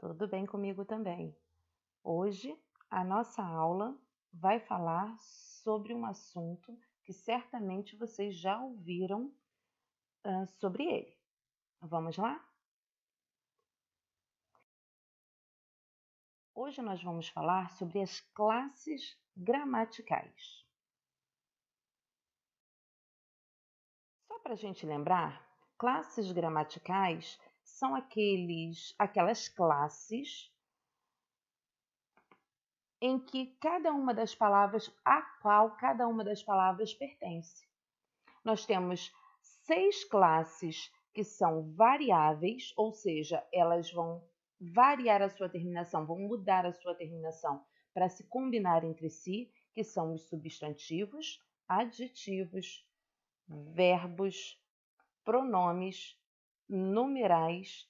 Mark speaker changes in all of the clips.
Speaker 1: Tudo bem comigo também. Hoje a nossa aula vai falar sobre um assunto que certamente vocês já ouviram sobre ele. Vamos lá? Hoje nós vamos falar sobre as classes gramaticais. Só para a gente lembrar, classes gramaticais são aquelas classes em que cada uma das palavras, a qual cada uma das palavras pertence. Nós temos 6 classes que são variáveis, ou seja, elas vão variar a sua terminação, vão mudar a sua terminação para se combinar entre si, que são os substantivos, adjetivos, verbos, pronomes, numerais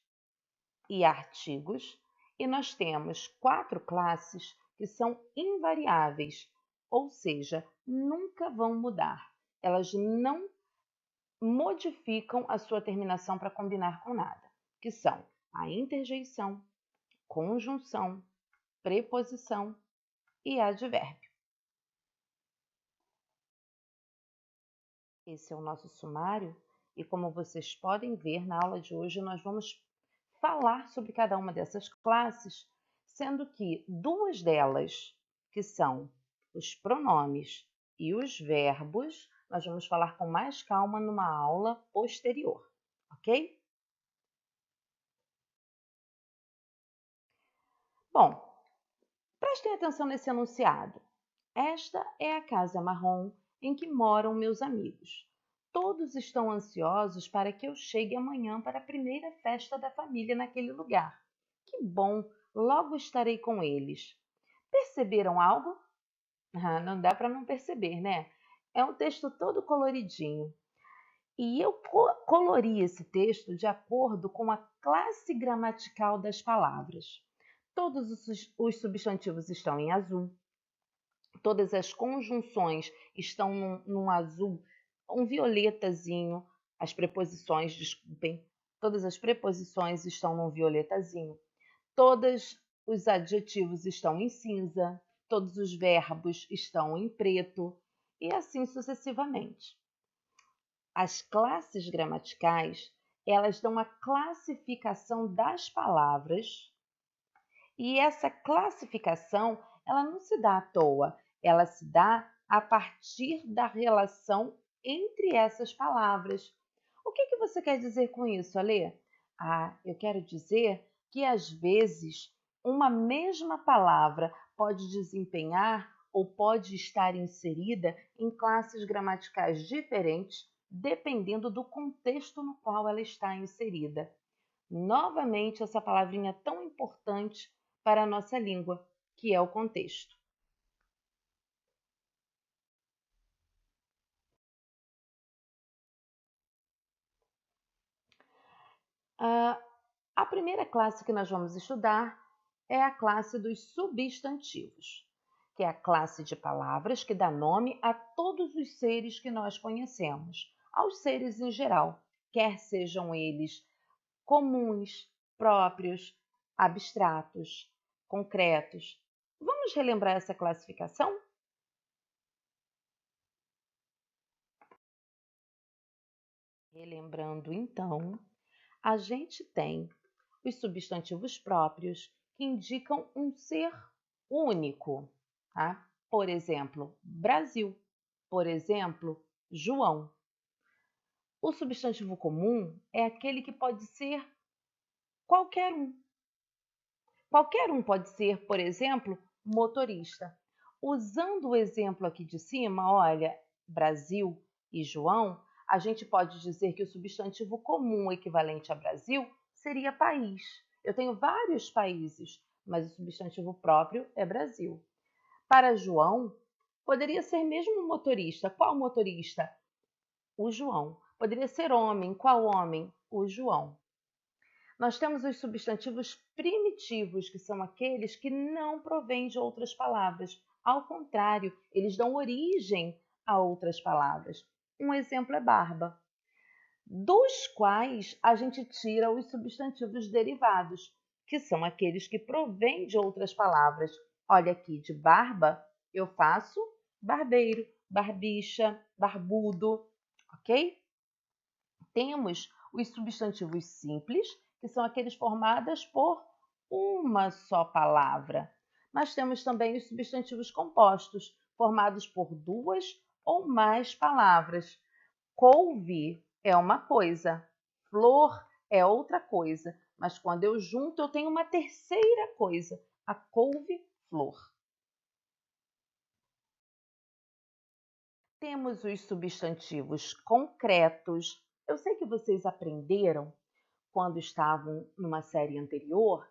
Speaker 1: e artigos. E nós temos 4 classes que são invariáveis, ou seja, nunca vão mudar. Elas não modificam a sua terminação para combinar com nada, que são a interjeição, conjunção, preposição e advérbio. Esse é o nosso sumário e, como vocês podem ver, na aula de hoje nós vamos falar sobre cada uma dessas classes, sendo que 2 delas, que são os pronomes e os verbos, nós vamos falar com mais calma numa aula posterior, ok? Bom, prestem atenção nesse enunciado. Esta é a casa marrom em que moram meus amigos. Todos estão ansiosos para que eu chegue amanhã para a primeira festa da família naquele lugar. Que bom, logo estarei com eles. Perceberam algo? Não dá para não perceber, né? É um texto todo coloridinho. E eu colori esse texto de acordo com a classe gramatical das palavras. Todos os substantivos estão em azul. Todas as conjunções estão num azul, um violetazinho. As preposições, desculpem, todas as preposições estão num violetazinho. Todos os adjetivos estão em cinza. Todos os verbos estão em preto. E assim sucessivamente. As classes gramaticais, elas dão a classificação das palavras. E essa classificação, ela não se dá à toa, ela se dá a partir da relação entre essas palavras. O que você quer dizer com isso, Alê? Eu quero dizer que às vezes uma mesma palavra pode desempenhar ou pode estar inserida em classes gramaticais diferentes, dependendo do contexto no qual ela está inserida. Novamente, essa palavrinha tão importante para a nossa língua, que é o contexto. A primeira classe que nós vamos estudar é a classe dos substantivos, que é a classe de palavras que dá nome a todos os seres que nós conhecemos, aos seres em geral, quer sejam eles comuns, próprios, abstratos, concretos. Vamos relembrar essa classificação? Relembrando, então, a gente tem os substantivos próprios que indicam um ser único, tá? Por exemplo, Brasil. Por exemplo, João. O substantivo comum é aquele que pode ser qualquer um. Qualquer um pode ser, por exemplo, motorista. Usando o exemplo aqui de cima, olha, Brasil e João, a gente pode dizer que o substantivo comum equivalente a Brasil seria país. Eu tenho vários países, mas o substantivo próprio é Brasil. Para João, poderia ser mesmo motorista. Qual motorista? O João. Poderia ser homem. Qual homem? O João. Nós temos os substantivos primitivos, que são aqueles que não provêm de outras palavras. Ao contrário, eles dão origem a outras palavras. Um exemplo é barba, dos quais a gente tira os substantivos derivados. que são aqueles que provêm de outras palavras. Olha aqui, de barba, eu faço barbeiro, barbicha, barbudo, ok? Temos os substantivos simples, que são aqueles formados por uma só palavra. Mas temos também os substantivos compostos, formados por duas ou mais palavras. Couve é uma coisa, flor é outra coisa, mas quando eu junto eu tenho uma terceira coisa, a couve-flor. Temos os substantivos concretos. Eu sei que vocês aprenderam quando estavam numa série anterior,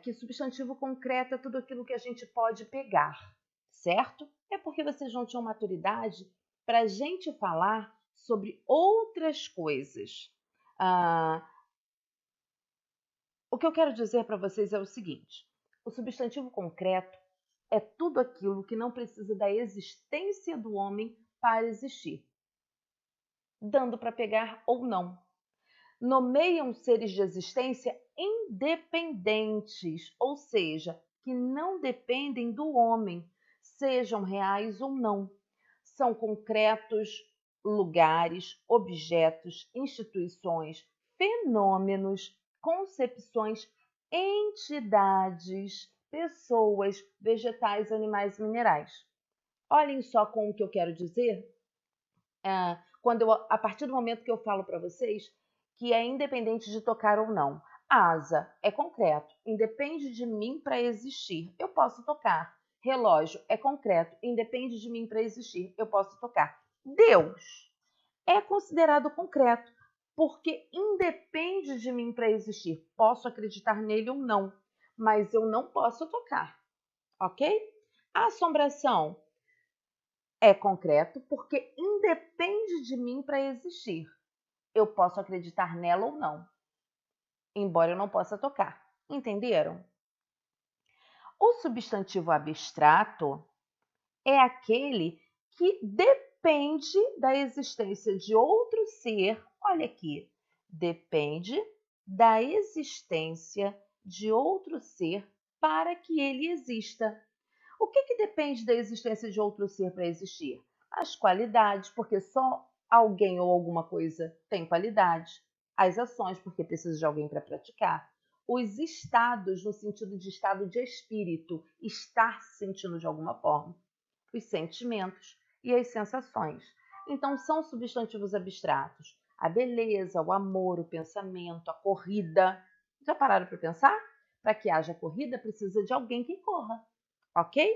Speaker 1: que substantivo concreto é tudo aquilo que a gente pode pegar, certo? É porque vocês não tinham maturidade para a gente falar sobre outras coisas. Ah, o que eu quero dizer para vocês é o seguinte: o substantivo concreto é tudo aquilo que não precisa da existência do homem para existir, dando para pegar ou não. Nomeiam seres de existência independentes, ou seja, que não dependem do homem, sejam reais ou não. São concretos lugares, objetos, instituições, fenômenos, concepções, entidades, pessoas, vegetais, animais e minerais. Olhem só com o que eu quero dizer. A partir do momento que eu falo para vocês que é independente de tocar ou não. Asa é concreto, independe de mim para existir. Eu posso tocar. Relógio é concreto, independe de mim para existir. Eu posso tocar. Deus é considerado concreto, porque independe de mim para existir. Posso acreditar nele ou não, mas eu não posso tocar, ok? A assombração é concreto porque independe de mim para existir. Eu posso acreditar nela ou não, embora eu não possa tocar. Entenderam? O substantivo abstrato é aquele que depende da existência de outro ser. Olha aqui, depende da existência de outro ser para que ele exista. O que depende da existência de outro ser para existir? As qualidades, porque só alguém ou alguma coisa tem qualidade. As ações, porque precisa de alguém para praticar. Os estados, no sentido de estado de espírito, estar se sentindo de alguma forma. Os sentimentos e as sensações. Então, são substantivos abstratos. A beleza, o amor, o pensamento, a corrida. Já pararam para pensar? Para que haja corrida, precisa de alguém que corra. Ok?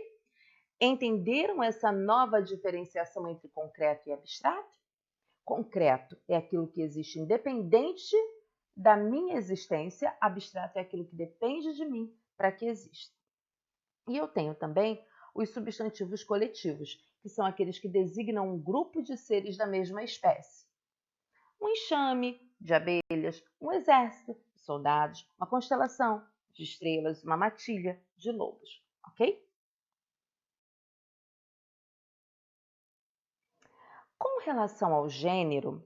Speaker 1: Entenderam essa nova diferenciação entre concreto e abstrato? Concreto é aquilo que existe independente da minha existência, abstrato é aquilo que depende de mim para que exista. E eu tenho também os substantivos coletivos, que são aqueles que designam um grupo de seres da mesma espécie. Um enxame de abelhas, um exército de soldados, uma constelação de estrelas, uma matilha de lobos, ok? Com relação ao gênero,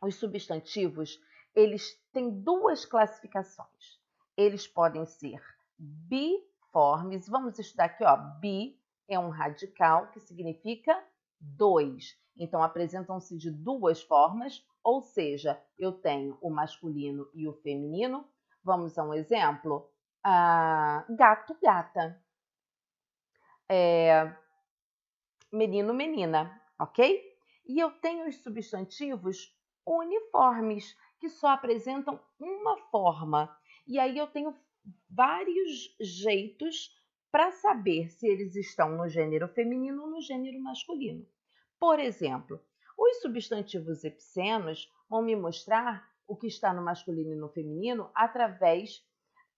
Speaker 1: os substantivos, eles têm duas classificações. Eles podem ser biformes. Vamos estudar aqui, ó. Bi é um radical que significa dois. Então, apresentam-se de duas formas, ou seja, eu tenho o masculino e o feminino. Vamos a um exemplo. Gato, gata. Menino, menina, ok? E eu tenho os substantivos uniformes, que só apresentam uma forma. E aí eu tenho vários jeitos para saber se eles estão no gênero feminino ou no gênero masculino. Por exemplo, os substantivos epicenos vão me mostrar o que está no masculino e no feminino através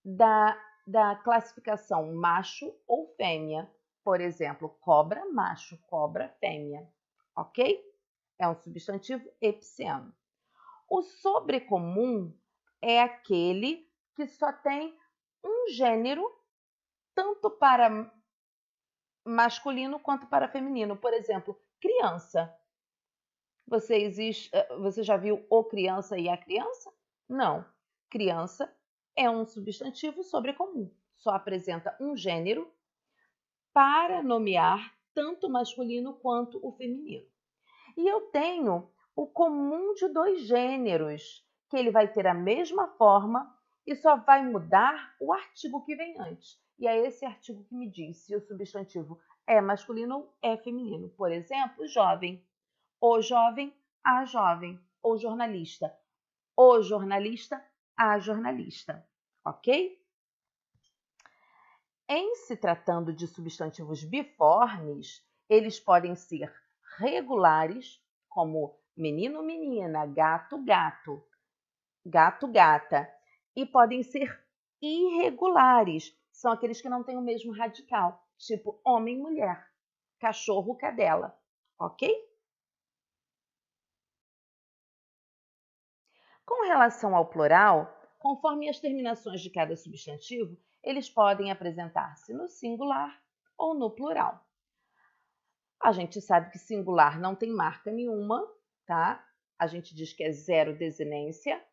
Speaker 1: da classificação macho ou fêmea. Por exemplo, cobra, macho, cobra, fêmea. Ok? É um substantivo epiceno. O sobrecomum é aquele que só tem um gênero, tanto para masculino quanto para feminino. Por exemplo, criança. Você já viu o criança e a criança? Não. Criança é um substantivo sobrecomum, só apresenta um gênero para nomear tanto o masculino quanto o feminino. E eu tenho o comum de dois gêneros, que ele vai ter a mesma forma e só vai mudar o artigo que vem antes. E é esse artigo que me diz se o substantivo é masculino ou é feminino. Por exemplo, jovem, o jovem, a jovem, ou jornalista, o jornalista, a jornalista, ok? Em se tratando de substantivos biformes, eles podem ser regulares, como menino, menina, gato, gato, gato, gata, e podem ser irregulares, são aqueles que não têm o mesmo radical, tipo homem, mulher, cachorro, cadela, ok? Com relação ao plural, conforme as terminações de cada substantivo, eles podem apresentar-se no singular ou no plural. A gente sabe que singular não tem marca nenhuma, tá? A gente diz que é zero desinência.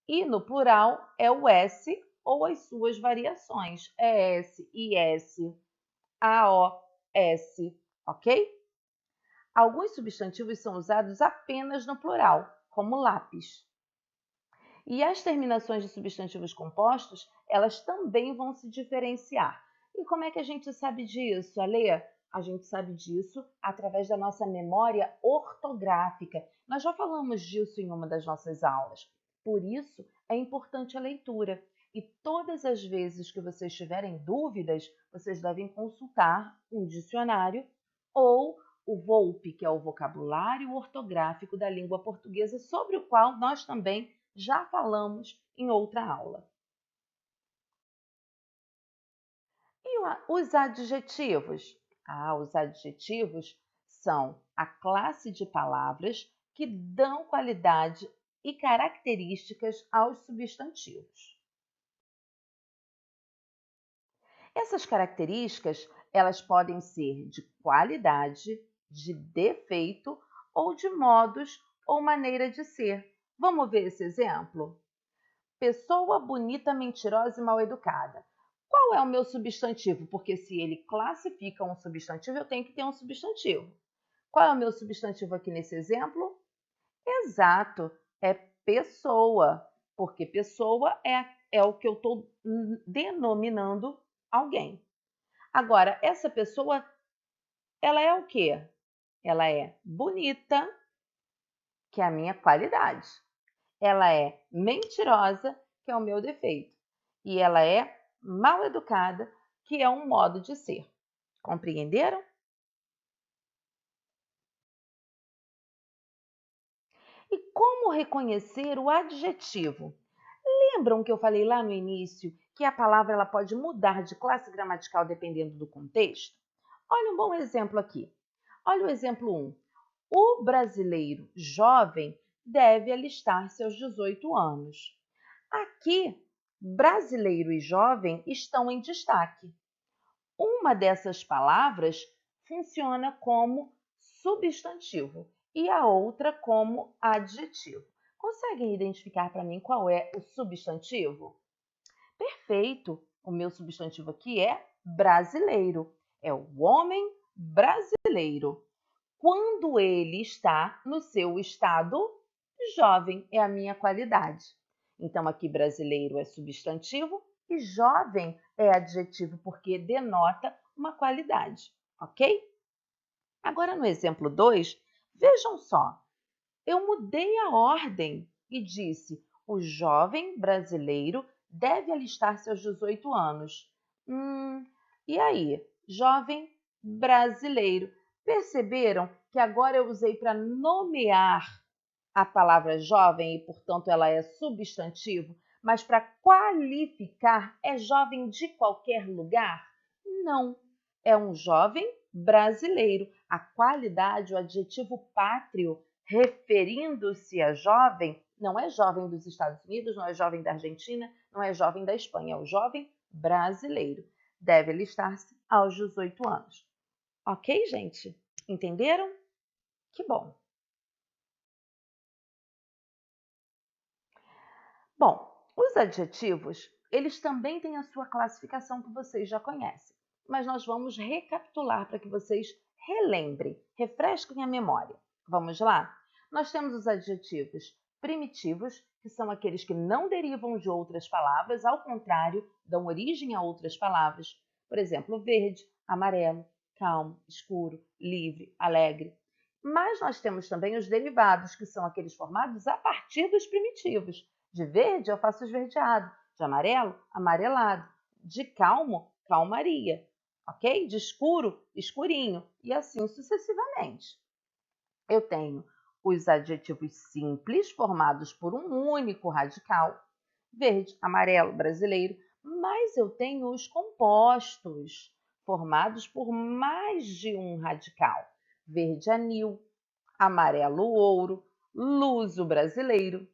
Speaker 1: E no plural é o S ou as suas variações. É S, IS, AOS, ok? Alguns substantivos são usados apenas no plural, como lápis. E as terminações de substantivos compostos, elas também vão se diferenciar. E como é que a gente sabe disso, Alê? A gente sabe disso através da nossa memória ortográfica. Nós já falamos disso em uma das nossas aulas. Por isso, é importante a leitura. E todas as vezes que vocês tiverem dúvidas, vocês devem consultar um dicionário ou o VOLP, que é o Vocabulário Ortográfico da Língua Portuguesa, sobre o qual nós também já falamos em outra aula. E os adjetivos? Os adjetivos são a classe de palavras que dão qualidade e características aos substantivos. Essas características, elas podem ser de qualidade, de defeito ou de modos ou maneira de ser. Vamos ver esse exemplo? Pessoa bonita, mentirosa e mal educada. Qual é o meu substantivo? Porque se ele classifica um substantivo, eu tenho que ter um substantivo. Qual é o meu substantivo aqui nesse exemplo? Exato, é pessoa, porque pessoa é o que eu estou denominando alguém. Agora, essa pessoa, ela é o quê? Ela é bonita, que é a minha qualidade. Ela é mentirosa, que é o meu defeito. E ela é mal educada, que é um modo de ser. Compreenderam? E como reconhecer o adjetivo? Lembram que eu falei lá no início que a palavra ela pode mudar de classe gramatical dependendo do contexto? Olha um bom exemplo aqui. Olha o exemplo 1. O brasileiro jovem deve alistar-se aos 18 anos. Aqui, brasileiro e jovem estão em destaque. Uma dessas palavras funciona como substantivo e a outra como adjetivo. Conseguem identificar para mim qual é o substantivo? Perfeito! O meu substantivo aqui é brasileiro. É o homem brasileiro. Quando ele está no seu estado jovem, é a minha qualidade. Então, aqui brasileiro é substantivo e jovem é adjetivo, porque denota uma qualidade, ok? Agora, no exemplo 2, vejam só, eu mudei a ordem e disse: o jovem brasileiro deve alistar-se aos 18 anos. E aí? Jovem brasileiro. Perceberam que agora eu usei para nomear a palavra jovem e, portanto, ela é substantivo, mas para qualificar é jovem de qualquer lugar? Não. É um jovem brasileiro. A qualidade, o adjetivo pátrio, referindo-se a jovem, não é jovem dos Estados Unidos, não é jovem da Argentina, não é jovem da Espanha, é o jovem brasileiro. Deve alistar-se aos 18 anos. Ok, gente? Entenderam? Que bom! Bom, os adjetivos eles também têm a sua classificação que vocês já conhecem, mas nós vamos recapitular para que vocês relembrem, refresquem a memória. Vamos lá? Nós temos os adjetivos primitivos, que são aqueles que não derivam de outras palavras, ao contrário, dão origem a outras palavras. Por exemplo, verde, amarelo, calmo, escuro, livre, alegre. Mas nós temos também os derivados, que são aqueles formados a partir dos primitivos. De verde, eu faço esverdeado. De amarelo, amarelado. De calmo, calmaria. Ok? De escuro, escurinho. E assim sucessivamente. Eu tenho os adjetivos simples, formados por um único radical. Verde, amarelo, brasileiro. Mas eu tenho os compostos, formados por mais de um radical. Verde, anil, amarelo, ouro, luso, brasileiro.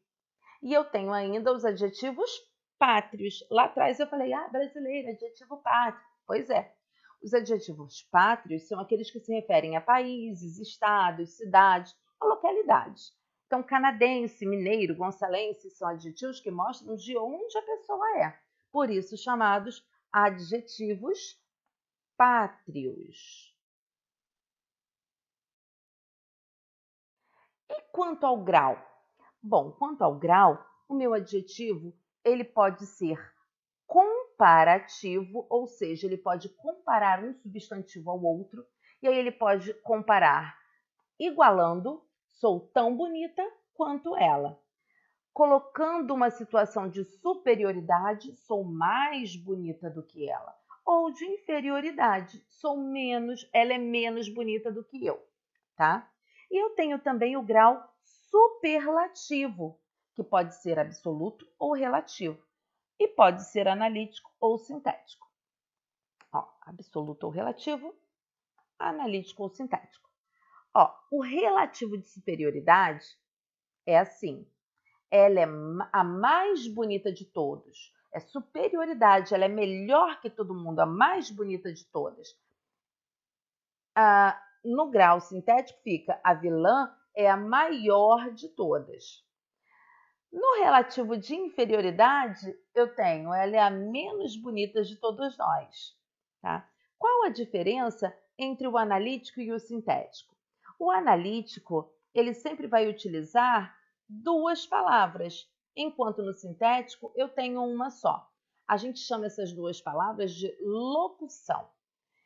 Speaker 1: E eu tenho ainda os adjetivos pátrios. Lá atrás eu falei, brasileiro, adjetivo pátrio. Pois é. Os adjetivos pátrios são aqueles que se referem a países, estados, cidades, a localidades. Então, canadense, mineiro, gonçalense são adjetivos que mostram de onde a pessoa é. Por isso, chamados adjetivos pátrios. E quanto ao grau? Bom, quanto ao grau, o meu adjetivo ele pode ser comparativo, ou seja, ele pode comparar um substantivo ao outro, e aí ele pode comparar igualando, sou tão bonita quanto ela. Colocando uma situação de superioridade, sou mais bonita do que ela. Ou de inferioridade, ela é menos bonita do que eu, tá? E eu tenho também o grau superlativo, que pode ser absoluto ou relativo, e pode ser analítico ou sintético. Absoluto ou relativo, analítico ou sintético. O relativo de superioridade é assim, ela é a mais bonita de todos. É superioridade, ela é melhor que todo mundo, a mais bonita de todas. No grau sintético fica, a vilã é a maior de todas. No relativo de inferioridade, eu tenho, ela é a menos bonita de todos nós. Tá? Qual a diferença entre o analítico e o sintético? O analítico, ele sempre vai utilizar duas palavras, enquanto no sintético eu tenho uma só. A gente chama essas duas palavras de locução.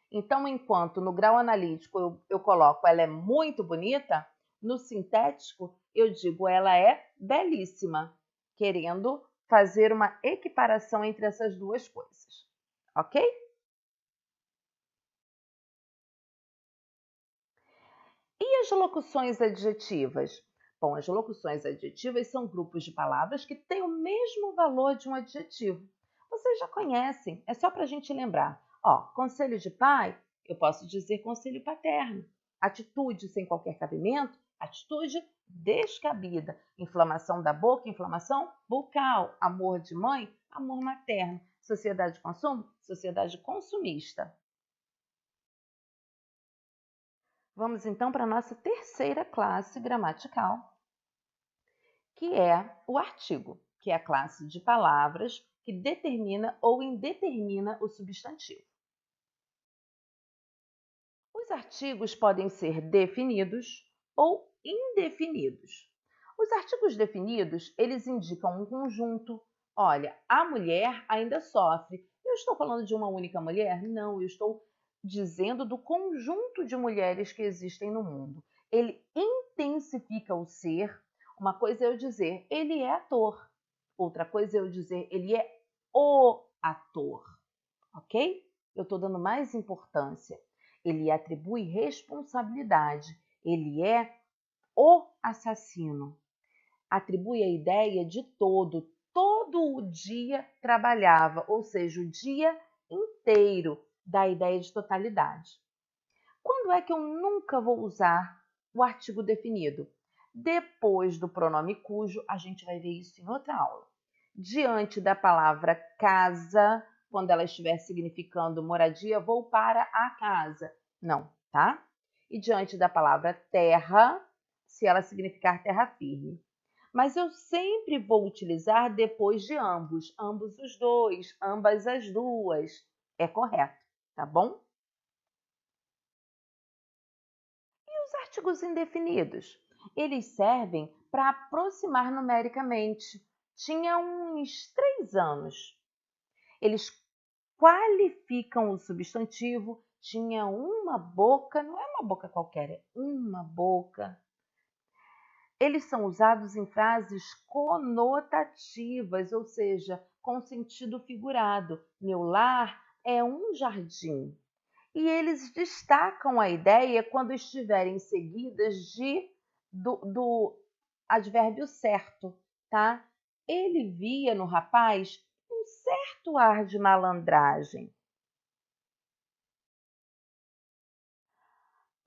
Speaker 1: Então, enquanto no grau analítico eu coloco ela é muito bonita, no sintético eu digo ela é belíssima, querendo fazer uma equiparação entre essas duas coisas. Ok? E as locuções adjetivas? Bom, as locuções adjetivas são grupos de palavras que têm o mesmo valor de um adjetivo. Vocês já conhecem, é só para a gente lembrar. Conselho de pai, eu posso dizer conselho paterno. Atitude sem qualquer cabimento, atitude descabida. Inflamação da boca, inflamação bucal. Amor de mãe, amor materno. Sociedade de consumo, sociedade consumista. Vamos então para a nossa terceira classe gramatical, que é o artigo, que é a classe de palavras que determina ou indetermina o substantivo. Os artigos podem ser definidos ou indefinidos. Os artigos definidos, eles indicam um conjunto. Olha, a mulher ainda sofre. Eu estou falando de uma única mulher? Não, eu estou dizendo do conjunto de mulheres que existem no mundo. Ele intensifica o ser. Uma coisa é eu dizer, ele é ator. Outra coisa é eu dizer, ele é o ator. Ok? Eu estou dando mais importância. Ele atribui responsabilidade. Ele é o assassino. Atribui a ideia de todo. Todo o dia trabalhava, ou seja, o dia inteiro da ideia de totalidade. Quando é que eu nunca vou usar o artigo definido? Depois do pronome cujo, a gente vai ver isso em outra aula. Diante da palavra casa, quando ela estiver significando moradia, vou para a casa. Não, tá? E diante da palavra terra, se ela significar terra firme. mas eu sempre vou utilizar depois de ambos, ambos os dois, ambas as duas. É correto, tá bom? Os artigos indefinidos, eles servem para aproximar numericamente. Tinha uns 3 anos. Eles qualificam o substantivo. Tinha uma boca, não é uma boca qualquer, é uma boca. Eles são usados em frases conotativas, ou seja, com sentido figurado. Meu lar é um jardim. E eles destacam a ideia quando estiverem seguidas do advérbio certo, tá? Ele via no rapaz um certo ar de malandragem.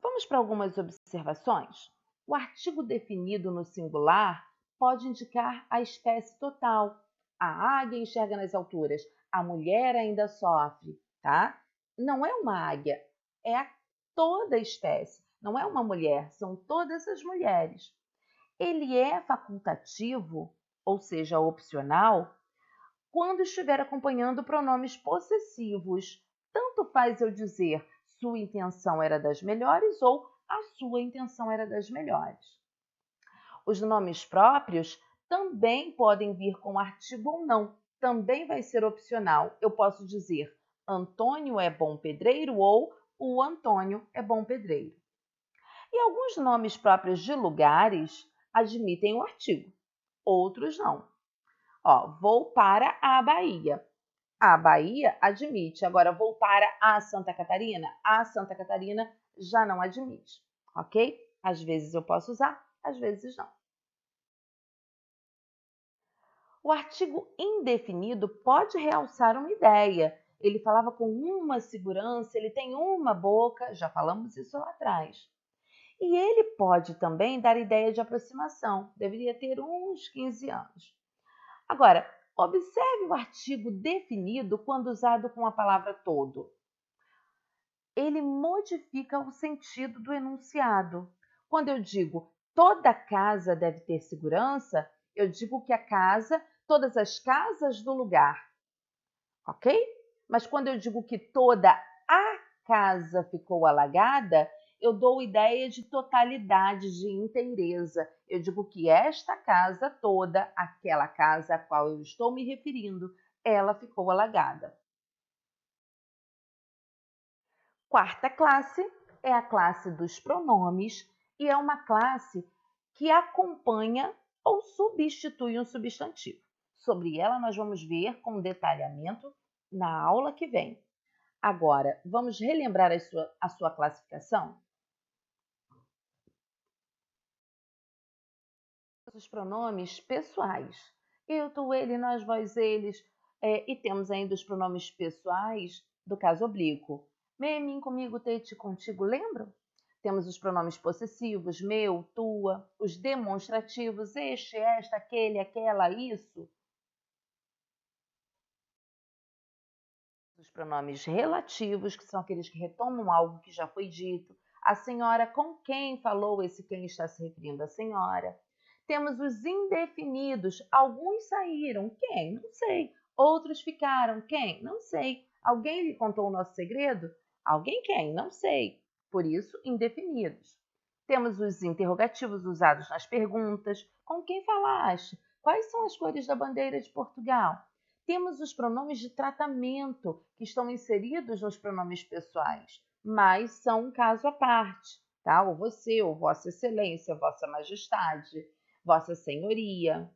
Speaker 1: Vamos para algumas observações? O artigo definido no singular pode indicar a espécie total. A águia enxerga nas alturas, a mulher ainda sofre, tá? Não é uma águia, é toda a espécie. Não é uma mulher, são todas as mulheres. Ele é facultativo, ou seja, opcional, quando estiver acompanhando pronomes possessivos. Tanto faz eu dizer sua intenção era das melhores ou a sua intenção era das melhores. Os nomes próprios também podem vir com artigo ou não. Também vai ser opcional. Eu posso dizer Antônio é bom pedreiro ou o Antônio é bom pedreiro. E alguns nomes próprios de lugares admitem o artigo, outros não. Vou para a Bahia. A Bahia admite. Agora, vou para a Santa Catarina. A Santa Catarina já não admite, ok? Às vezes eu posso usar, às vezes não. O artigo indefinido pode realçar uma ideia. Ele falava com uma segurança, ele tem uma boca, já falamos isso lá atrás. E ele pode também dar ideia de aproximação. Deveria ter uns 15 anos. Agora, observe o artigo definido quando usado com a palavra todo. Ele modifica o sentido do enunciado. Quando eu digo toda casa deve ter segurança, eu digo que a casa, todas as casas do lugar, ok? Mas quando eu digo que toda a casa ficou alagada, eu dou ideia de totalidade, de inteireza. Eu digo que esta casa toda, aquela casa a qual eu estou me referindo, ela ficou alagada. Quarta classe é a classe dos pronomes e é uma classe que acompanha ou substitui um substantivo. Sobre ela nós vamos ver com detalhamento na aula que vem. Agora, vamos relembrar a sua classificação? Os pronomes pessoais. Eu, tu, ele, nós, vós, eles. E temos ainda os pronomes pessoais do caso oblíquo. Me, mim, comigo, te, ti, contigo, lembram? Temos os pronomes possessivos, meu, tua, os demonstrativos, este, esta, aquele, aquela, isso. Os pronomes relativos, que são aqueles que retomam algo que já foi dito. A senhora com quem falou, esse quem está se referindo à senhora. Temos os indefinidos, alguns saíram, quem? Não sei. Outros ficaram, quem? Não sei. Alguém lhe contou o nosso segredo? Alguém quem? Não sei. Por isso, indefinidos. Temos os interrogativos usados nas perguntas, com quem falaste? Quais são as cores da bandeira de Portugal? Temos os pronomes de tratamento, que estão inseridos nos pronomes pessoais, mas são um caso à parte, tá? Ou você, ou Vossa Excelência, Vossa Majestade, Vossa Senhoria.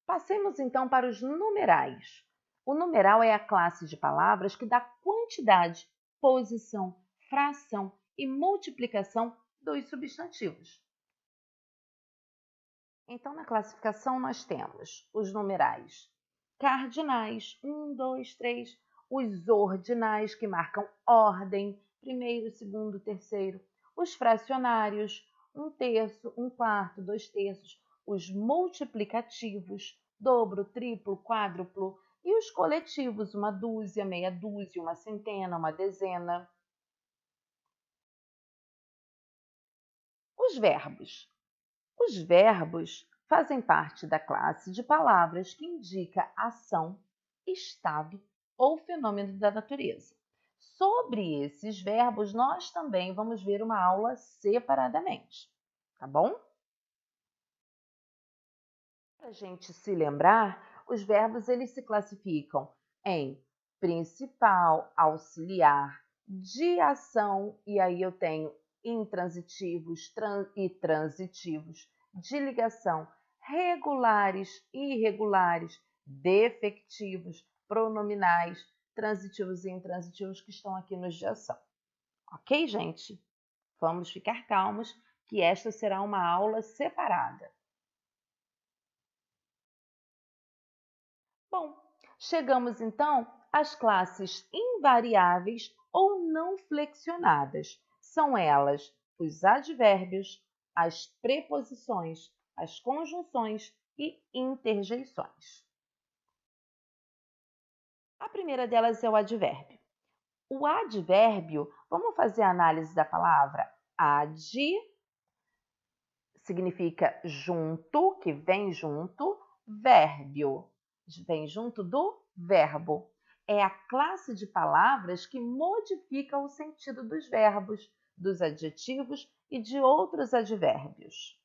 Speaker 1: Passemos então para os numerais. O numeral é a classe de palavras que dá quantidade, posição, fração e multiplicação dos substantivos. Então, na classificação, nós temos os numerais cardinais, 1, 2, 3, os ordinais, que marcam ordem, primeiro, segundo, terceiro, os fracionários, 1/3, 1/4, 2/3, os multiplicativos, dobro, triplo, quádruplo, e os coletivos, uma dúzia, meia dúzia, uma centena, uma dezena. Os verbos. Os verbos fazem parte da classe de palavras que indica ação, estado ou fenômeno da natureza. Sobre esses verbos, nós também vamos ver uma aula separadamente, tá bom? Para a gente se lembrar, os verbos eles se classificam em principal, auxiliar, de ação, e aí eu tenho intransitivos e transitivos, de ligação, regulares e irregulares, defectivos, pronominais, transitivos e intransitivos que estão aqui nos de ação. Ok, gente? Vamos ficar calmos que esta será uma aula separada. Bom, chegamos então às classes invariáveis ou não flexionadas. São elas os advérbios, as preposições, as conjunções e interjeições. A primeira delas é o advérbio. O advérbio, vamos fazer a análise da palavra ad, significa junto, que vem junto, vérbio, vem junto do verbo. É a classe de palavras que modifica o sentido dos verbos, dos adjetivos e de outros advérbios.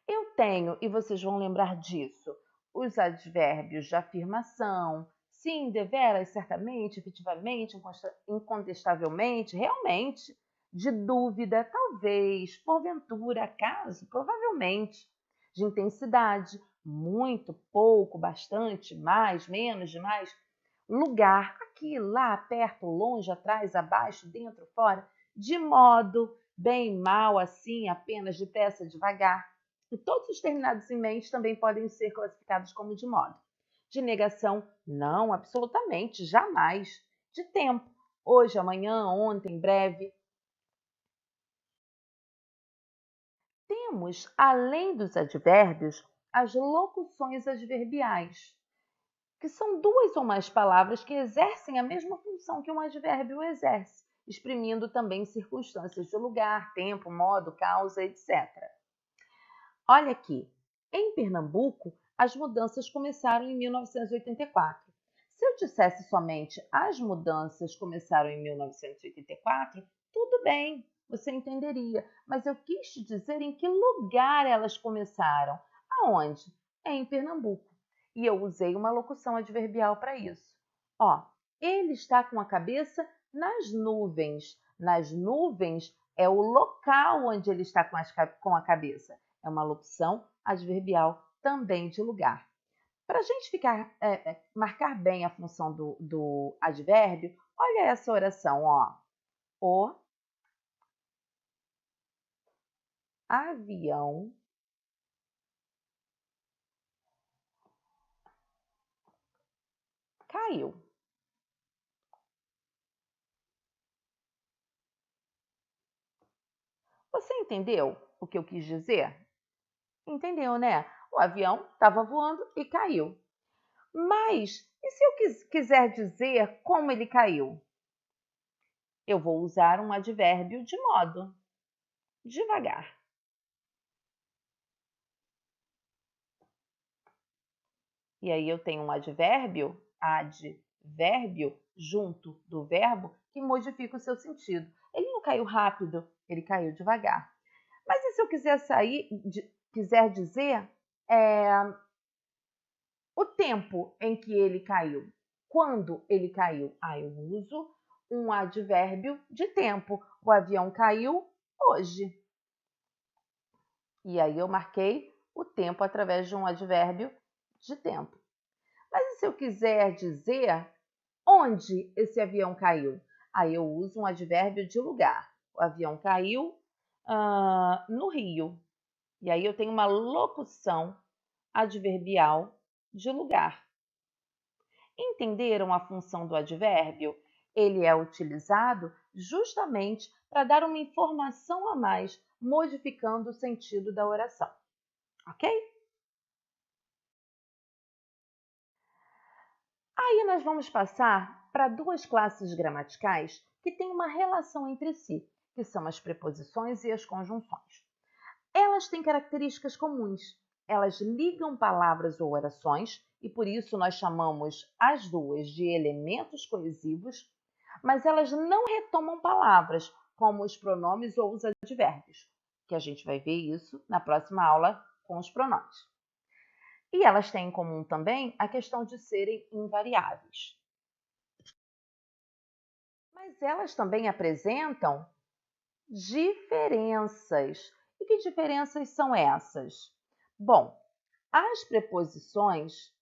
Speaker 1: Eu tenho, e vocês vão lembrar disso, os advérbios de afirmação, sim, deveras, certamente, efetivamente, incontestavelmente, realmente, de dúvida, talvez, porventura, acaso, provavelmente, de intensidade, muito, pouco, bastante, mais, menos, demais, lugar, aqui, lá, perto, longe, atrás, abaixo, dentro, fora, de modo, bem, mal, assim, apenas, depressa, devagar. E todos os terminados em mente também podem ser classificados como de modo. De negação, não, absolutamente, jamais. De tempo, hoje, amanhã, ontem, breve. Temos, além dos advérbios, as locuções adverbiais, que são duas ou mais palavras que exercem a mesma função que um advérbio exerce, exprimindo também circunstâncias de lugar, tempo, modo, causa, etc. Olha aqui, em Pernambuco, as mudanças começaram em 1984. Se eu dissesse somente as mudanças começaram em 1984, tudo bem, você entenderia, mas eu quis te dizer em que lugar elas começaram. Aonde? É em Pernambuco. E eu usei uma locução adverbial para isso. Ó, ele está com a cabeça nas nuvens. Nas nuvens é o local onde ele está com a cabeça. É uma locução adverbial também de lugar. Para a gente marcar bem a função do advérbio, olha essa oração, ó. O avião caiu. Você entendeu o que eu quis dizer? Entendeu, né? O avião estava voando e caiu. Mas, e se eu quiser dizer como ele caiu? Eu vou usar um advérbio de modo, devagar. E aí eu tenho um advérbio junto do verbo que modifica o seu sentido. Ele não caiu rápido, ele caiu devagar. Mas e se eu quiser dizer o tempo em que ele caiu? Quando ele caiu? Eu uso um advérbio de tempo. O avião caiu hoje. E aí eu marquei o tempo através de um advérbio de tempo. Mas e se eu quiser dizer onde esse avião caiu? Aí eu uso um advérbio de lugar. O avião caiu no Rio. E aí eu tenho uma locução adverbial de lugar. Entenderam a função do advérbio? Ele é utilizado justamente para dar uma informação a mais, modificando o sentido da oração. Ok? Aí nós vamos passar para duas classes gramaticais que têm uma relação entre si, que são as preposições e as conjunções. Elas têm características comuns. Elas ligam palavras ou orações e por isso nós chamamos as duas de elementos coesivos, mas elas não retomam palavras, como os pronomes ou os advérbios, que a gente vai ver isso na próxima aula com os pronomes. E elas têm em comum também a questão de serem invariáveis. Mas elas também apresentam diferenças. E que diferenças são essas? Bom, as preposições,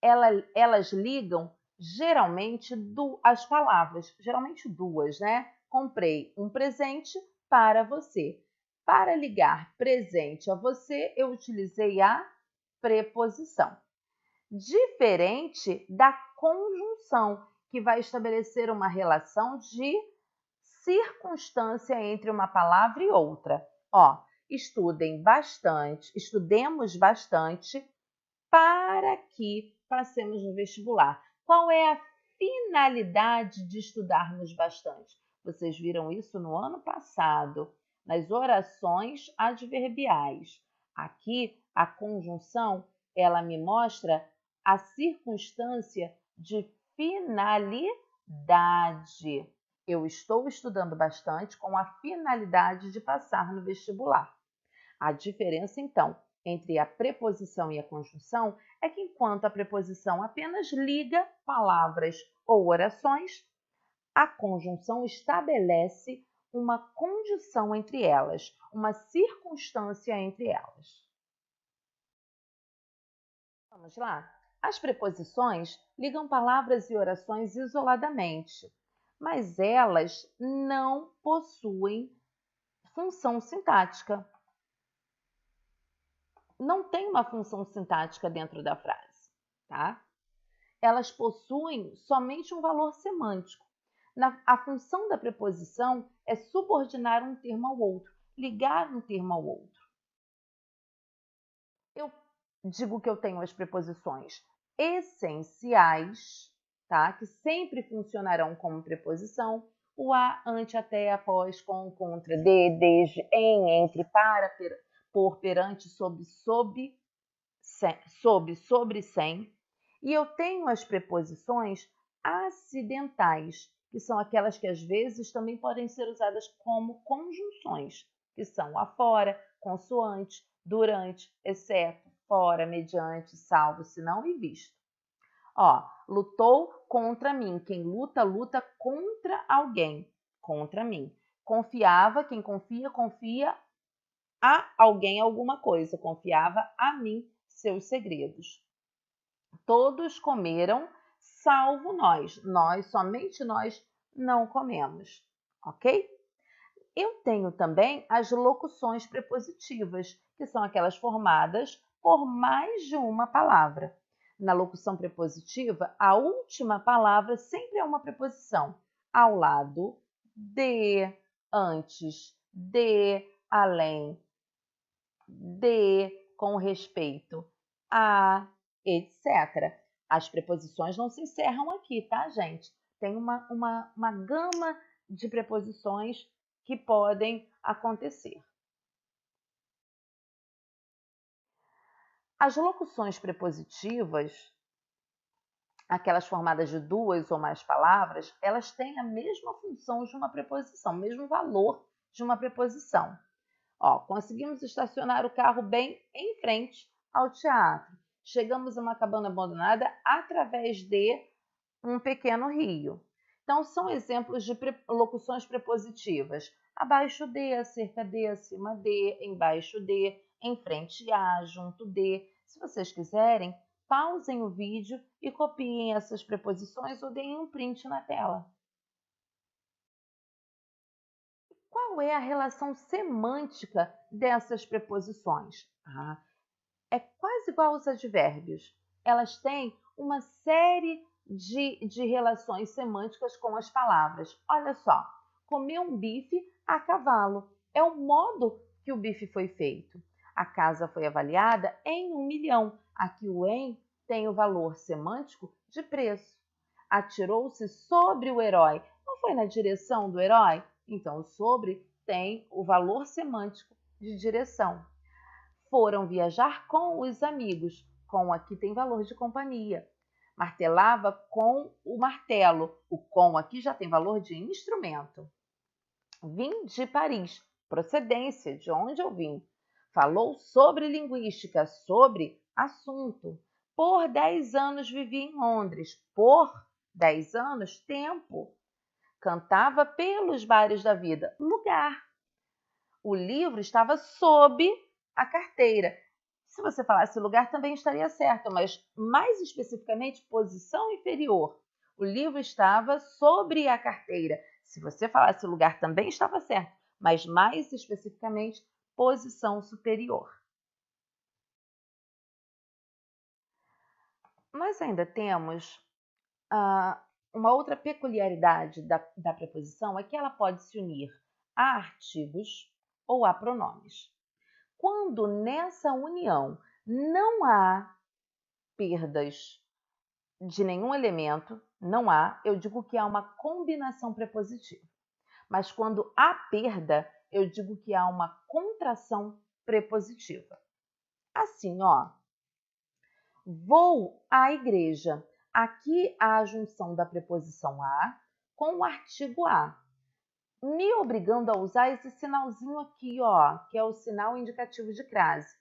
Speaker 1: elas ligam geralmente as palavras, geralmente duas, né? Comprei um presente para você. Para ligar presente a você, eu utilizei a preposição. Diferente da conjunção, que vai estabelecer uma relação de circunstância entre uma palavra e outra. Ó, estudemos bastante para que passemos no vestibular. Qual é a finalidade de estudarmos bastante? Vocês viram isso no ano passado, nas orações adverbiais. Aqui, a conjunção, ela me mostra a circunstância de finalidade. Eu estou estudando bastante com a finalidade de passar no vestibular. A diferença, então, entre a preposição e a conjunção é que enquanto a preposição apenas liga palavras ou orações, a conjunção estabelece uma condição entre elas, uma circunstância entre elas. Vamos lá? As preposições ligam palavras e orações isoladamente, mas elas não possuem função sintática. Não tem uma função sintática dentro da frase, tá? Elas possuem somente um valor semântico. A função da preposição é subordinar um termo ao outro, ligar um termo ao outro. Eu digo que eu tenho as preposições essenciais, tá? Que sempre funcionarão como preposição. O a, ante, até, após, com, contra, de, desde, em, entre, para, por, perante, sob, sobre, sem. E eu tenho as preposições acidentais, que são aquelas que às vezes também podem ser usadas como conjunções, que são afora, consoante, durante, exceto, fora, mediante, salvo, senão e visto. Ó, lutou contra mim. Quem luta, luta contra alguém, contra mim. Confiava, quem confia, confia a alguém alguma coisa. Confiava a mim seus segredos. Todos comeram, salvo nós. Somente nós, não comemos, ok? Eu tenho também as locuções prepositivas, que são aquelas formadas por mais de uma palavra. Na locução prepositiva, a última palavra sempre é uma preposição, ao lado de, antes de, além de, com respeito a, etc. As preposições não se encerram aqui, tá, gente? Tem uma gama de preposições que podem acontecer. As locuções prepositivas, aquelas formadas de duas ou mais palavras, elas têm a mesma função de uma preposição, o mesmo valor de uma preposição. Ó, conseguimos estacionar o carro bem em frente ao teatro. Chegamos a uma cabana abandonada através de um pequeno rio. Então, são exemplos de locuções prepositivas. Abaixo de, acerca de, acima de, embaixo de, em frente a, junto de. Se vocês quiserem, pausem o vídeo e copiem essas preposições ou deem um print na tela. Qual é a relação semântica dessas preposições? É quase igual aos advérbios. Elas têm uma série de relações semânticas com as palavras. Olha só, comer um bife a cavalo. É o modo que o bife foi feito. A casa foi avaliada em 1 milhão. Aqui o em tem o valor semântico de preço. Atirou-se sobre o herói. Não foi na direção do herói? Então, o sobre tem o valor semântico de direção. Foram viajar com os amigos. Com aqui tem valor de companhia. Martelava com o martelo. O com aqui já tem valor de instrumento. Vim de Paris. Procedência, de onde eu vim. Falou sobre linguística, sobre assunto. Por 10 anos vivi em Londres. Por 10 anos, tempo. Cantava pelos bares da vida, lugar. O livro estava sob a carteira. Se você falasse lugar, também estaria certo, mas mais especificamente, posição inferior. O livro estava sobre a carteira. Se você falasse lugar, também estava certo, mas mais especificamente, posição superior. Nós ainda temos uma outra peculiaridade da preposição, é que ela pode se unir a artigos ou a pronomes. Quando nessa união não há perdas de nenhum elemento, não há, eu digo que há uma combinação prepositiva. Mas quando há perda, eu digo que há uma contração prepositiva. Assim, ó, vou à igreja. Aqui há a junção da preposição a com o artigo a, me obrigando a usar esse sinalzinho aqui, ó, que é o sinal indicativo de crase.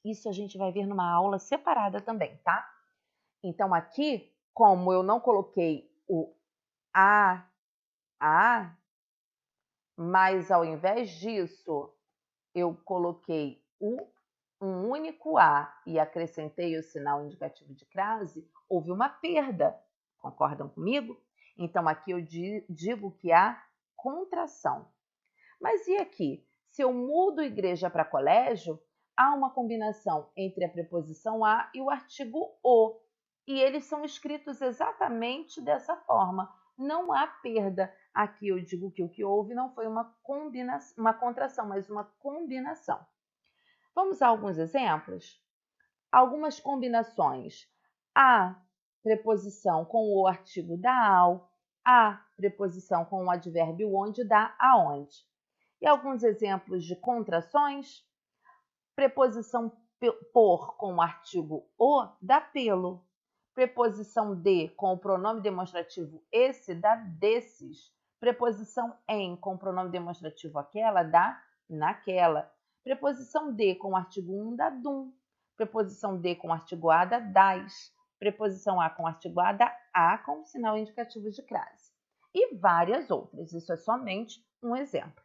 Speaker 1: Isso a gente vai ver numa aula separada também, tá? Então, aqui, como eu não coloquei o a, mas ao invés disso, eu coloquei um único a e acrescentei o sinal indicativo de crase, houve uma perda. Concordam comigo? Então, aqui eu digo que há contração. Mas e aqui? Se eu mudo igreja para colégio, há uma combinação entre a preposição a e o artigo o. E eles são escritos exatamente dessa forma. Não há perda. Aqui eu digo que o que houve não foi uma contração, mas uma combinação. Vamos a alguns exemplos? Algumas combinações. A preposição com o artigo da ao, a preposição com o advérbio onde dá aonde. E alguns exemplos de contrações. Preposição por com o artigo o dá pelo. Preposição de com o pronome demonstrativo esse dá desses. Preposição em com o pronome demonstrativo aquela dá naquela. Preposição de com o artigo dá dum. Preposição de com o artigo a dá das. Preposição a com o artigo a dá a com o sinal indicativo de crase. E várias outras. Isso é somente um exemplo.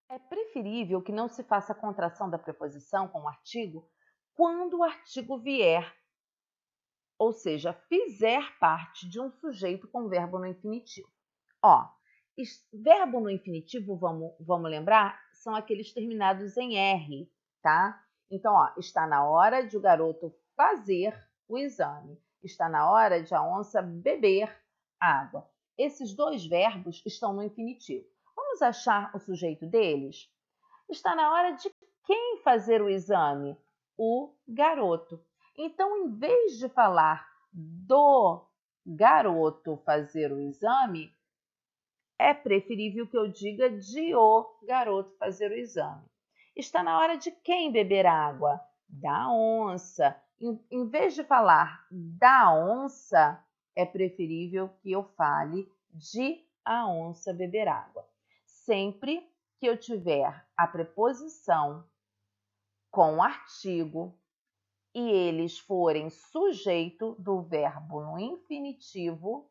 Speaker 1: É preferível que não se faça a contração da preposição com o artigo quando o artigo vier, ou seja, fizer parte de um sujeito com verbo no infinitivo. Ó, verbo no infinitivo, vamos lembrar, são aqueles terminados em R, tá? Então, ó, está na hora de o garoto fazer o exame. Está na hora de a onça beber água. Esses dois verbos estão no infinitivo. Vamos achar o sujeito deles? Está na hora de quem fazer o exame? O garoto. Então, em vez de falar do garoto fazer o exame, é preferível que eu diga de o garoto fazer o exame. Está na hora de quem beber água? Da onça. Em vez de falar da onça, é preferível que eu fale de a onça beber água. Sempre que eu tiver a preposição com artigo e eles forem sujeito do verbo no infinitivo,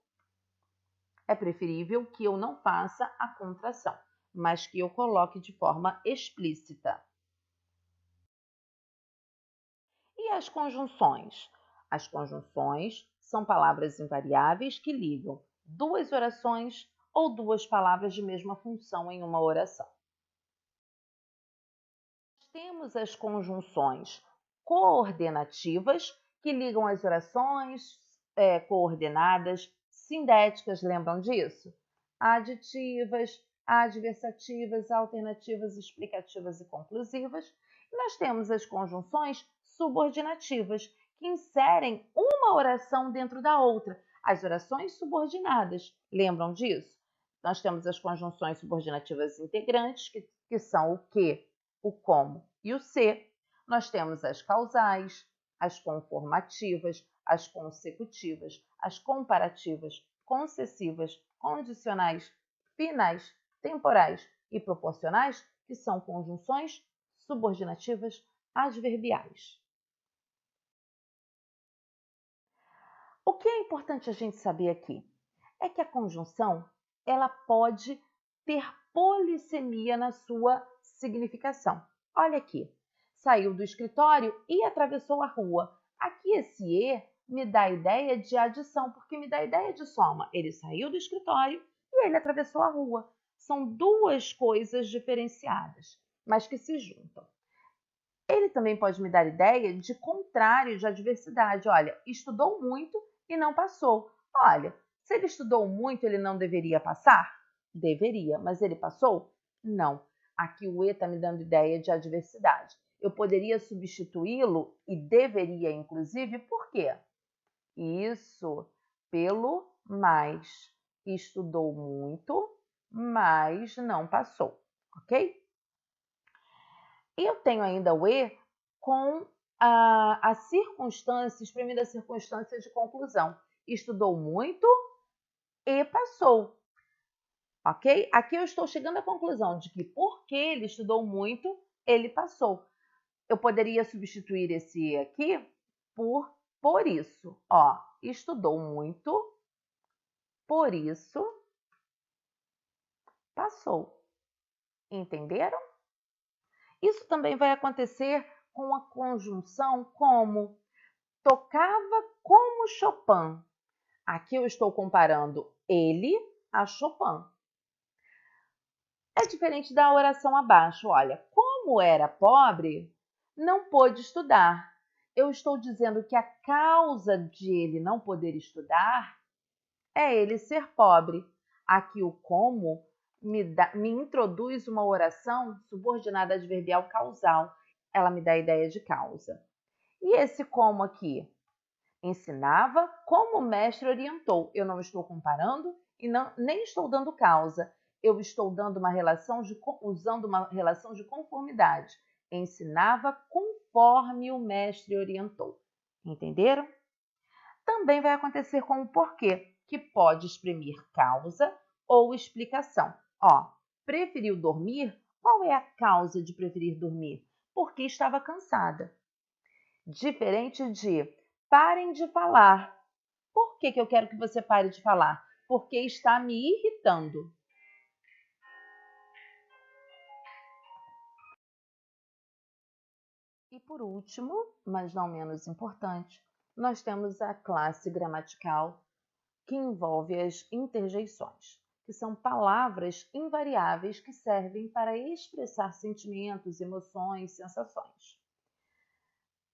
Speaker 1: é preferível que eu não faça a contração, mas que eu coloque de forma explícita. E as conjunções? As conjunções são palavras invariáveis que ligam duas orações ou duas palavras de mesma função em uma oração. Temos as conjunções coordenativas, que ligam as orações coordenadas, sindéticas, lembram disso? Aditivas, adversativas, alternativas, explicativas e conclusivas. E nós temos as conjunções subordinativas, que inserem uma oração dentro da outra. as orações subordinadas. Lembram disso? Nós temos as conjunções subordinativas integrantes, que são o que, o como e o se. Nós temos as causais, as conformativas, as consecutivas, as comparativas, concessivas, condicionais, finais, temporais e proporcionais, que são conjunções subordinativas adverbiais. O que é importante a gente saber aqui é que a conjunção ela pode ter polissemia na sua significação. Olha aqui, saiu do escritório e atravessou a rua. Aqui esse e me dá a ideia de adição, porque me dá a ideia de soma. Ele saiu do escritório e ele atravessou a rua. São duas coisas diferenciadas, mas que se juntam. Ele também pode me dar ideia de contrário, de adversidade. Olha, estudou muito e não passou. Olha, se ele estudou muito, ele não deveria passar? Deveria, mas ele passou? Não. Aqui o e está me dando ideia de adversidade. Eu poderia substituí-lo e deveria, inclusive, por quê? Isso, pelo mais. Estudou muito, mas não passou, ok? Eu tenho ainda o e com a circunstância, espremida a circunstância de conclusão. Estudou muito e passou, ok? Aqui eu estou chegando à conclusão de que porque ele estudou muito, ele passou. Eu poderia substituir esse e aqui por isso. Ó, estudou muito, por isso passou. Entenderam? Isso também vai acontecer com a conjunção como tocava como Chopin. Aqui eu estou comparando ele a Chopin. É diferente da oração abaixo. Olha, como era pobre, não pôde estudar. Eu estou dizendo que a causa de ele não poder estudar é ele ser pobre. Aqui o como me introduz uma oração subordinada adverbial causal. Ela me dá a ideia de causa. E esse como aqui? Ensinava como o mestre orientou. Eu não estou comparando e nem estou dando causa. Eu estou dando usando uma relação de conformidade. Ensinava conforme o mestre orientou. Entenderam? Também vai acontecer com o porquê, que pode exprimir causa ou explicação. Ó, preferiu dormir? Qual é a causa de preferir dormir? Porque estava cansada. Diferente de parem de falar. Por que eu quero que você pare de falar? Porque está me irritando. E por último, mas não menos importante, nós temos a classe gramatical que envolve as interjeições, que são palavras invariáveis que servem para expressar sentimentos, emoções, sensações.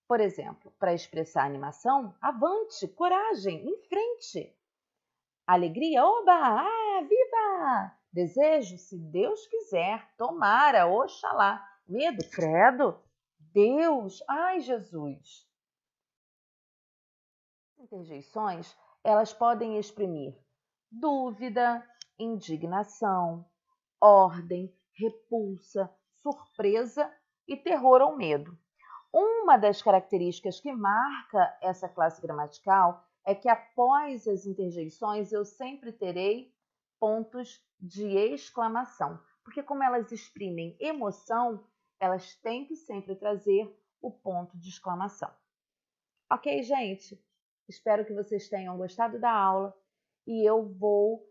Speaker 1: Por exemplo, para expressar animação, avante, coragem, em frente. Alegria, oba, viva! Desejo, se Deus quiser, tomara, oxalá. Medo, credo, Deus, ai Jesus. Interjeições, elas podem exprimir dúvida, indignação, ordem, repulsa, surpresa e terror ou medo. Uma das características que marca essa classe gramatical é que após as interjeições eu sempre terei pontos de exclamação, porque como elas exprimem emoção, elas têm que sempre trazer o ponto de exclamação. Ok, gente? Espero que vocês tenham gostado da aula e eu vou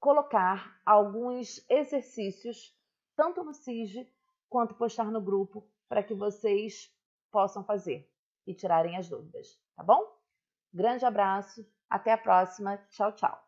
Speaker 1: colocar alguns exercícios, tanto no SIG quanto postar no grupo, para que vocês possam fazer e tirarem as dúvidas, tá bom? Grande abraço, até a próxima, tchau, tchau!